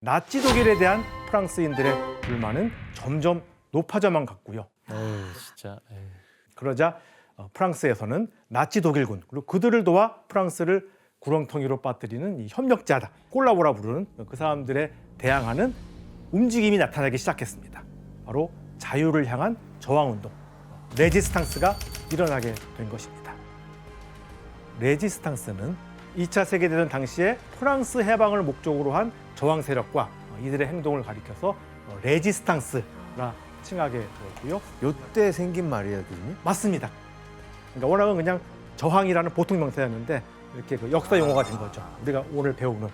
나치 독일에 대한 프랑스인들의 불만은 점점 높아져만 갔고요. 에이, 진짜. 에이. 그러자 프랑스에서는 나치 독일군 그리고 그들을 도와 프랑스를 구렁텅이로 빠뜨리는 이 협력자다, 콜라보라 부르는 그 사람들에 대항하는 움직임이 나타나기 시작했습니다. 바로 자유를 향한 저항운동, 레지스탕스가 일어나게 된 것입니다. 레지스탕스는 2차 세계대전 당시에 프랑스 해방을 목적으로 한 저항 세력과 이들의 행동을 가리켜서 레지스탕스라 칭하게 되었고요. 요때 생긴 말이에요, 교수님? 맞습니다. 그러니까 워낙은 그냥 저항이라는 보통 명사였는데 이렇게 그 역사 용어가 된 거죠. 우리가 오늘 배우는.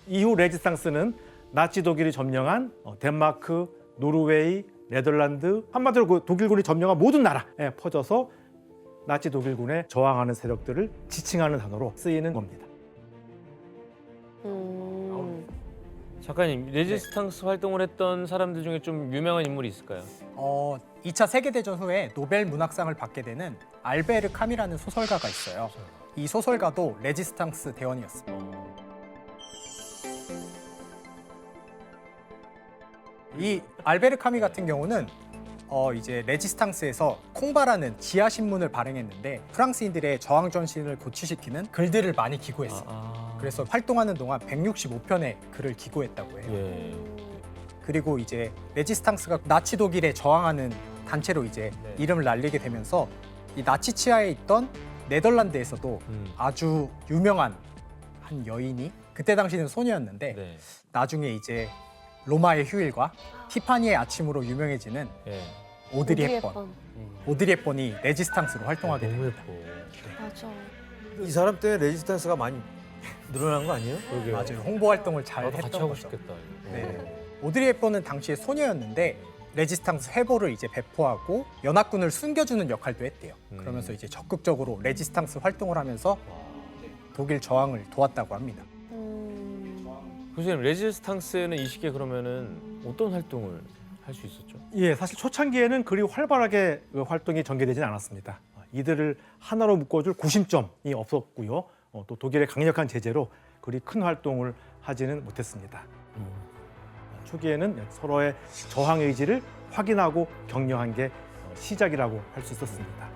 이후 레지스탕스는 나치 독일이 점령한 덴마크, 노르웨이, 네덜란드, 한마디로 그 독일군이 점령한 모든 나라에 퍼져서 나치 독일군에 저항하는 세력들을 지칭하는 단어로 쓰이는 겁니다. 작가님, 레지스탕스 활동을 했던 사람들 중에 좀 유명한 인물이 있을까요? 2차 세계대전 후에 노벨 문학상을 받게 되는 알베르 카미라는 소설가가 있어요. 이 소설가도 레지스탕스 대원이었습니다. 이 알베르 카미 같은 경우는 이제 레지스탕스에서 콩바라는 지하 신문을 발행했는데 프랑스인들의 저항 정신을 고취시키는 글들을 많이 기고했어요. 그래서 활동하는 동안 165편의 글을 기고했다고 해요. 예. 그리고 이제 레지스탕스가 나치 독일에 저항하는 단체로 이제 네. 이름을 날리게 되면서 이 나치 치하에 있던 네덜란드에서도 아주 유명한 한 여인이 그때 당시는 소녀였는데 네. 나중에 이제 로마의 휴일과 티파니의 아침으로 유명해지는 예. 오드리 헵번. 오드리 헵번이 레지스탕스로 활동하게 너무 됩니다. 예뻐. 맞아. 이 사람 때문에 레지스탕스가 많이 늘어난 거 아니에요? 그러게요. 맞아요. 홍보 활동을 잘 나도 같이 했던 하고 거죠. 싶겠다. 이거. 네. 오드리 헵번은 당시에 소녀였는데 레지스탕스 회보를 이제 배포하고 연합군을 숨겨주는 역할도 했대요. 그러면서 이제 적극적으로 레지스탕스 활동을 하면서 독일 저항을 도왔다고 합니다. 교수님, 레지스탕스는 이 시기에 그러면은 어떤 활동을 할 수 있었죠? 예, 사실 초창기에는 그리 활발하게 그 활동이 전개되지는 않았습니다. 이들을 하나로 묶어줄 구심점이 없었고요. 또 독일의 강력한 제재로 그리 큰 활동을 하지는 못했습니다. 초기에는 서로의 저항 의지를 확인하고 격려한 게 시작이라고 할 수 있었습니다.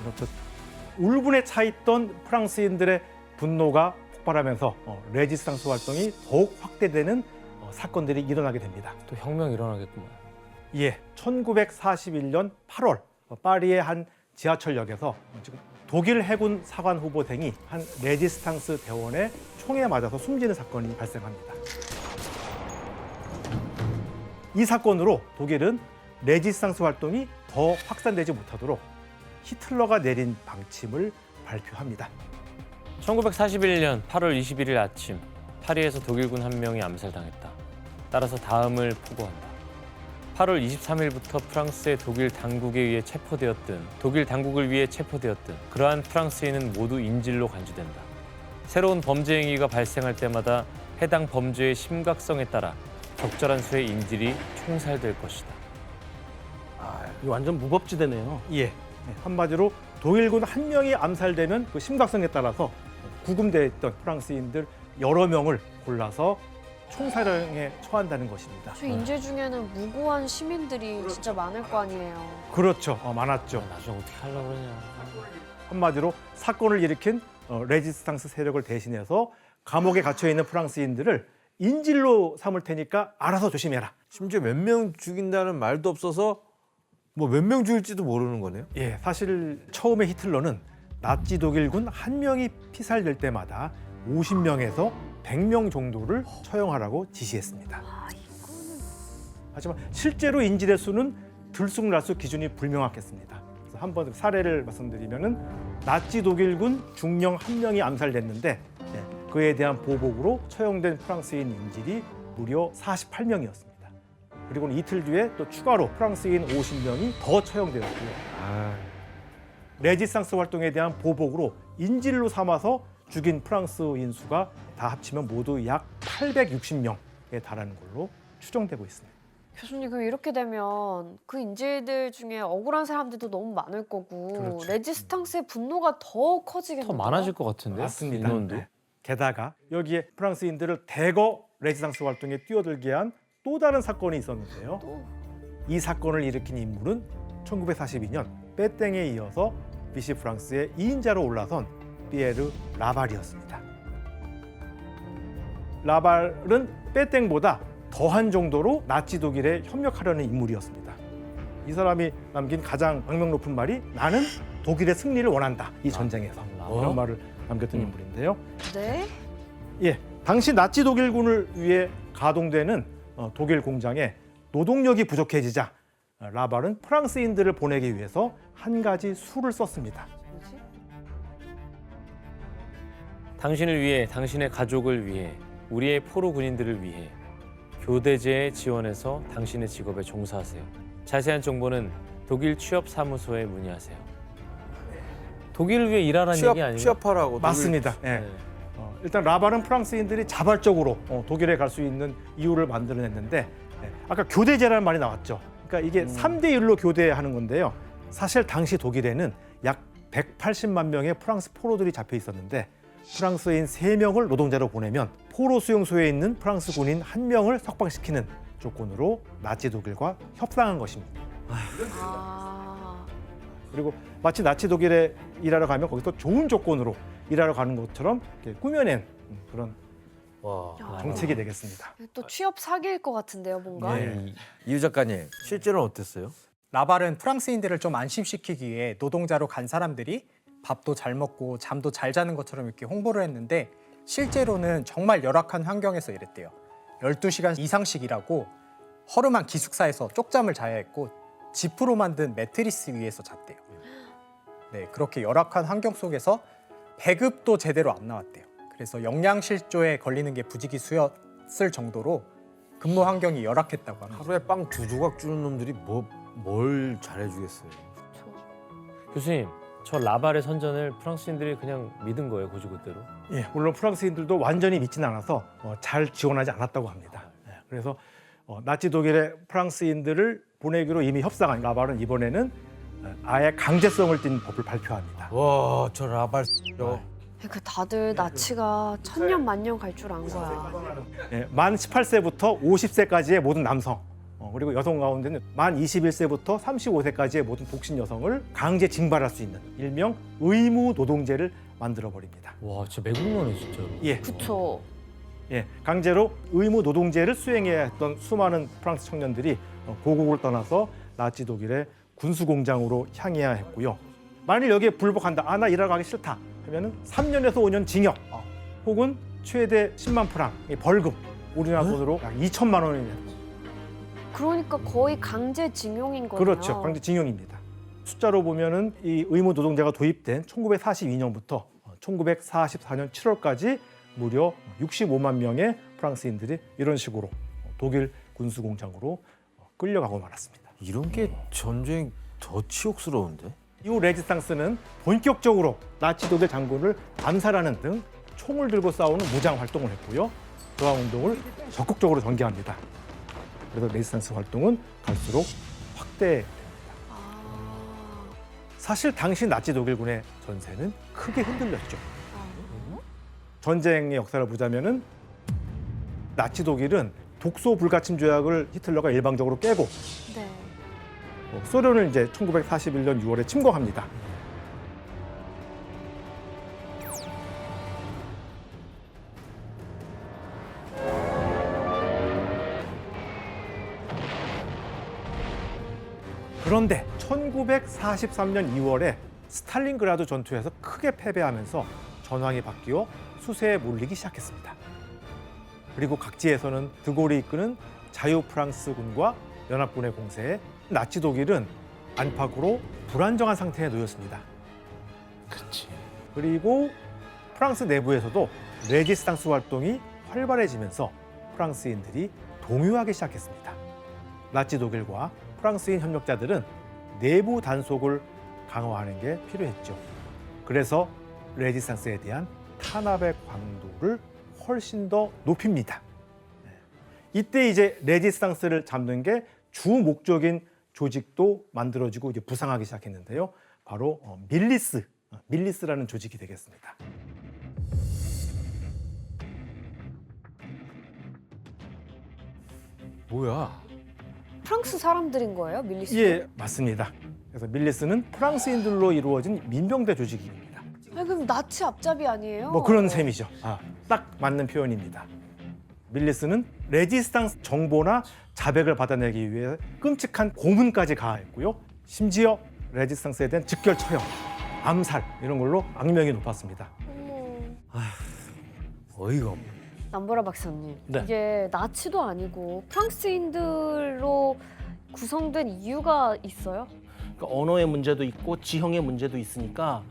이렇듯 울분에 차 있던 프랑스인들의 분노가 폭발하면서 레지스탕스 활동이 더욱 확대되는 사건들이 일어나게 됩니다. 또 혁명 일어나겠구만. 예, 1941년 8월 파리의 한 지하철역에서 지금 독일 해군 사관 후보 등이 한 레지스탕스 대원의 총에 맞아서 숨지는 사건이 발생합니다. 이 사건으로 독일은 레지스탕스 활동이 더 확산되지 못하도록 히틀러가 내린 방침을 발표합니다. 1941년 8월 21일 아침, 파리에서 독일군 한 명이 암살당했다. 따라서 다음을 포고한다. 8월 23일부터 프랑스의 독일 당국에 의해 체포되었든 독일 당국을 위해 체포되었든 그러한 프랑스인은 모두 인질로 간주된다. 새로운 범죄 행위가 발생할 때마다 해당 범죄의 심각성에 따라 적절한 수의 인질이 총살될 것이다. 이거 완전 무법지대네요. 예, 한마디로 독일군 한 명이 암살되면 그 심각성에 따라서 구금되어 있던 프랑스인들 여러 명을 골라서 총사령에 처한다는 것입니다. 저 인재 중에는 무고한 시민들이 진짜 많을 거 아니에요. 그렇죠, 많았죠. 나중에 어떻게 하려고 그러냐. 한마디로 사건을 일으킨 레지스탕스 세력을 대신해서 감옥에 갇혀 있는 프랑스인들을 인질로 삼을 테니까 알아서 조심해라. 심지어 몇 명 죽인다는 말도 없어서 뭐 몇 명 죽일지도 모르는 거네요. 예, 사실 처음에 히틀러는 나치 독일군 한 명이 피살될 때마다 50명에서 100명 정도를 처형하라고 지시했습니다. 하지만 실제로 인질의 수는 들쑥날쑥 기준이 불명확했습니다. 그래서 한번 사례를 말씀드리면은 나치 독일군 중령 한 명이 암살됐는데 그에 대한 보복으로 처형된 프랑스인 인질이 무려 48명이었습니다. 그리고 이틀 뒤에 또 추가로 프랑스인 50명이 더 처형되었고요. 레지스탕스 활동에 대한 보복으로 인질로 삼아서 죽인 프랑스인 수가 다 합치면 모두 약 860명에 달하는 걸로 추정되고 있습니다. 교수님, 그럼 이렇게 되면 그 인재들 중에 억울한 사람들도 너무 많을 거고 그렇죠. 레지스탕스의 분노가 더 커지겠네요. 더 많아질 것 같은데. 맞습니다. 인원도. 네. 게다가 여기에 프랑스인들을 대거 레지스탕스 활동에 뛰어들게 한 또 다른 사건이 있었는데요. 또 이 사건을 일으킨 인물은 1942년 빼땡에 이어서 비시 프랑스의 2인자로 올라선 피에르 라발이었습니다. 라발은 빼땡보다 더한 정도로 나치 독일에 협력하려는 인물이었습니다. 이 사람이 남긴 가장 악명 높은 말이 나는 독일의 승리를 원한다. 이 전쟁에서 이런 말을 남겼던 인물인데요. 네? 예, 당시 나치 독일군을 위해 가동되는 독일 공장에 노동력이 부족해지자 라발은 프랑스인들을 보내기 위해서 한 가지 수를 썼습니다. 뭐지? 당신을 위해, 당신의 가족을 위해, 우리의 포로 군인들을 위해 교대제에 지원해서 당신의 직업에 종사하세요. 자세한 정보는 독일 취업사무소에 문의하세요. 독일을 위해 일하라는 얘기 아니에요? 취업하라고. 맞습니다. 예. 네. 일단 라발은 프랑스인들이 자발적으로 독일에 갈 수 있는 이유를 만들어냈는데 아까 교대제라는 말이 나왔죠. 그러니까 이게 3대 1로 교대하는 건데요. 사실 당시 독일에는 약 180만 명의 프랑스 포로들이 잡혀 있었는데 프랑스인 3명을 노동자로 보내면 포로 수용소에 있는 프랑스 군인 1명을 석방시키는 조건으로 나치 독일과 협상한 것입니다. 아, 그리고 마치 나치 독일에 일하러 가면 거기서 좋은 조건으로 일하러 가는 것처럼 이렇게 꾸며낸 그런 와. 정책이 되겠습니다. 또 취업 사기일 것 같은데요, 뭔가. 네. 이유 작가님, 실제로는 어땠어요? 라발은 프랑스인들을 좀 안심시키기 위해 노동자로 간 사람들이 밥도 잘 먹고 잠도 잘 자는 것처럼 이렇게 홍보를 했는데 실제로는 정말 열악한 환경에서 일했대요. 12시간 이상씩 일하고 허름한 기숙사에서 쪽잠을 자야 했고 지프로 만든 매트리스 위에서 잤대요. 네, 그렇게 열악한 환경 속에서 배급도 제대로 안 나왔대요. 그래서 영양실조에 걸리는 게 부지기수였을 정도로 근무 환경이 열악했다고 합니다. 하루에 빵 2조각 주는 놈들이 뭘 잘해주겠어요. 교수님, 저 라발의 선전을 프랑스인들이 그냥 믿은 거예요, 고지고대로? 예, 물론 프랑스인들도 완전히 믿지는 않아서 잘 지원하지 않았다고 합니다. 그래서 나치 독일의 프랑스인들을 보내기로 이미 협상한 라발은 이번에는 아예 강제성을 띤 법을 발표합니다. 와, 저 라발 그 다들 나치가 천년 만년 갈 줄 안 거야. 예, 만 18세부터 50세까지의 모든 남성 그리고 여성 가운데는 만 21세부터 35세까지의 모든 독신 여성을 강제 징발할 수 있는 일명 의무 노동제를 만들어 버립니다. 와, 진짜 매국노네, 진짜로. 예, 그쵸. 예, 강제로 의무 노동제를 수행해야 했던 수많은 프랑스 청년들이 고국을 떠나서 나치 독일의 군수 공장으로 향해야 했고요. 만일 여기에 불복한다, 나 일하러 가기 싫다 하면은 3년에서 5년 징역, 혹은 최대 10만 프랑 벌금, 우리나라 돈으로 약 2천만 원이 됩니다. 그러니까 거의 강제징용인 거네요. 그렇죠, 강제징용입니다. 숫자로 보면은 이 의무 노동제가 도입된 1942년부터 1944년 7월까지 무려 65만 명의 프랑스인들이 이런 식으로 독일 군수 공장으로 끌려가고 말았습니다. 이런 게 전쟁 더 치욕스러운데? 이후 레지스탕스는 본격적으로 나치 독일 장군을 암살하는 등 총을 들고 싸우는 무장 활동을 했고요. 저항 운동을 적극적으로 전개합니다. 그래서 레지스탕스 활동은 갈수록 확대. 아, 사실 당시 나치 독일군의 전세는 크게 흔들렸죠. 아, 전쟁의 역사를 보자면은 나치 독일은 독소 불가침 조약을 히틀러가 일방적으로 깨고 네. 소련을 이제 1941년 6월에 침공합니다. 그런데 1943년 2월에 스탈린그라드 전투에서 크게 패배하면서 전황이 바뀌어 수세에 몰리기 시작했습니다. 그리고 각지에서는 드골이 이끄는 자유 프랑스군과 연합군의 공세에 나치 독일은 안팎으로 불안정한 상태에 놓였습니다. 그렇지. 그리고 프랑스 내부에서도 레지스탕스 활동이 활발해지면서 프랑스인들이 동요하기 시작했습니다. 나치 독일과 프랑스인 협력자들은 내부 단속을 강화하는 게 필요했죠. 그래서 레지스탕스에 대한 탄압의 강도를 훨씬 더 높입니다. 이때 이제 레지스탕스를 잡는 게 주 목적인 조직도 만들어지고 이제 부상하기 시작했는데요. 바로 밀리스라는 조직이 되겠습니다. 뭐야? 프랑스 사람들인 거예요, 밀리스? 예, 맞습니다. 그래서 밀리스는 프랑스인들로 이루어진 민병대 조직입니다. 아니, 그럼 나치 앞잡이 아니에요? 뭐 그런 셈이죠. 딱 맞는 표현입니다. 밀리스는 레지스탕스 정보나 자백을 받아내기 위해 끔찍한 고문까지 가했고요. 심지어 레지스탕스에 대한 즉결 처형, 암살 이런 걸로 악명이 높았습니다. 어머. 어이가 없네. 남보라 박사님, 네. 이게 나치도 아니고 프랑스인들로 구성된 이유가 있어요? 그러니까 언어의 문제도 있고 지형의 문제도 있으니까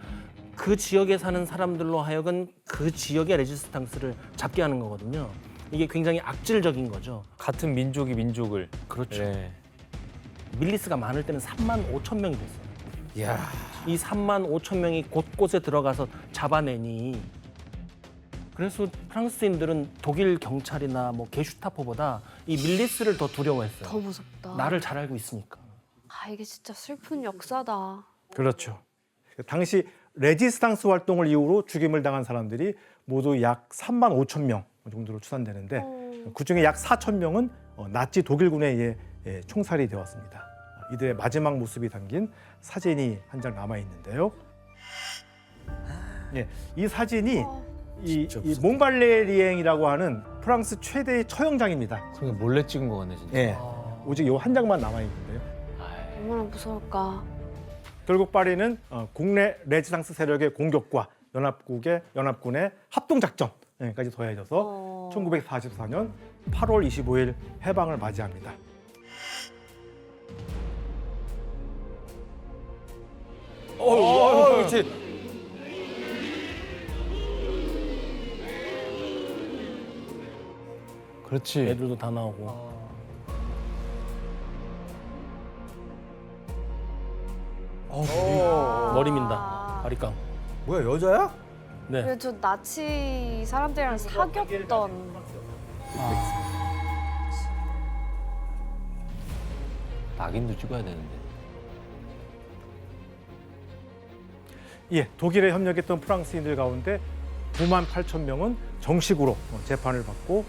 그 지역에 사는 사람들로 하여금 그 지역의 레지스탕스를 잡게 하는 거거든요. 이게 굉장히 악질적인 거죠. 같은 민족이 민족을. 그렇죠. 네. 밀리스가 많을 때는 3만 5천 명이 됐어요. 이야. 이 3만 5천 명이 곳곳에 들어가서 잡아내니 그래서 프랑스인들은 독일 경찰이나 뭐 게슈타포보다 이 밀리스를 더 두려워했어요. 더 무섭다. 나를 잘 알고 있으니까. 아, 이게 진짜 슬픈 역사다. 그렇죠. 당시 레지스탕스 활동을 이유로 죽임을 당한 사람들이 모두 약 3만 5천 명 정도로 추산되는데 그중에 약 4천 명은 나치 독일군에 의해 총살이 되었습니다. 이들의 마지막 모습이 담긴 사진이 한 장 남아 있는데요. 예, 이 사진이 이 몽발레리엥이라고 하는 프랑스 최대의 처형장입니다. 그러니까 몰래 찍은 거 같네 진짜. 예, 오직 이 한 장만 남아 있는데요. 얼마나 무서울까. 결국 파리는 국내 레지스탕스 세력의 공격과 연합군의 합동작전까지 더해져서 1944년 8월 25일 해방을 맞이합니다. 그렇지. 그렇지. 애들도 다 나오고. 머리 민다. 바리깡. 뭐야 여자야? 네. 그래, 저 나치 사람들이랑 사귀었던. 낙인도 찍어야 되는데. 예, 독일에 협력했던 프랑스인들 가운데 9만 8천 명은 정식으로 재판을 받고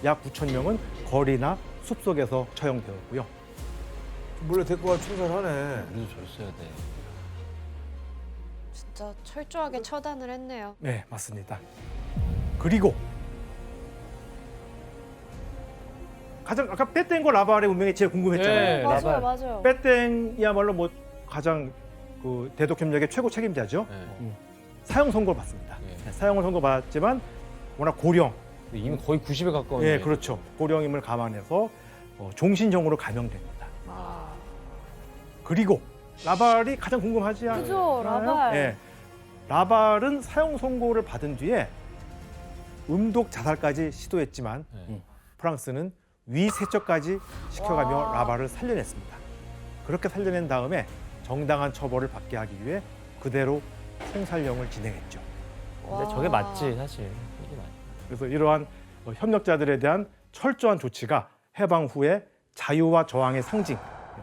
약 9천 명은 거리나 숲속에서 처형되었고요. 몰래 데리고 가 총살하네. 우리도 줬어야 돼. 진짜 철저하게 처단을 했네요. 네, 맞습니다. 그리고 가장 아까 빼땡과 라발의 운명이 제일 궁금했잖아요. 네, 맞아요, 라발. 맞아요. 빼땡이야말로 뭐 가장 그 대독 협력의 최고 책임자죠. 네. 사형 선고를 받습니다. 네. 사형을 선고받았지만 워낙 고령, 이미 거의 90에 가까운. 예, 그렇죠. 고령임을 감안해서 종신형으로 감형됩니다. 그리고 라발이 가장 궁금하지 않아요? 그죠, 라발. 예. 라발은 사형 선고를 받은 뒤에 음독 자살까지 시도했지만 네. 프랑스는 위세척까지 시켜가며 라발을 살려냈습니다. 그렇게 살려낸 다음에 정당한 처벌을 받게 하기 위해 그대로 총살령을 진행했죠. 근데 저게 맞지 사실. 이게 맞. 그래서 이러한 협력자들에 대한 철저한 조치가 해방 후에 자유와 저항의 상징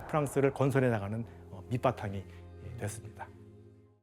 프랑스를 건설해 나가는 밑바탕이 됐습니다.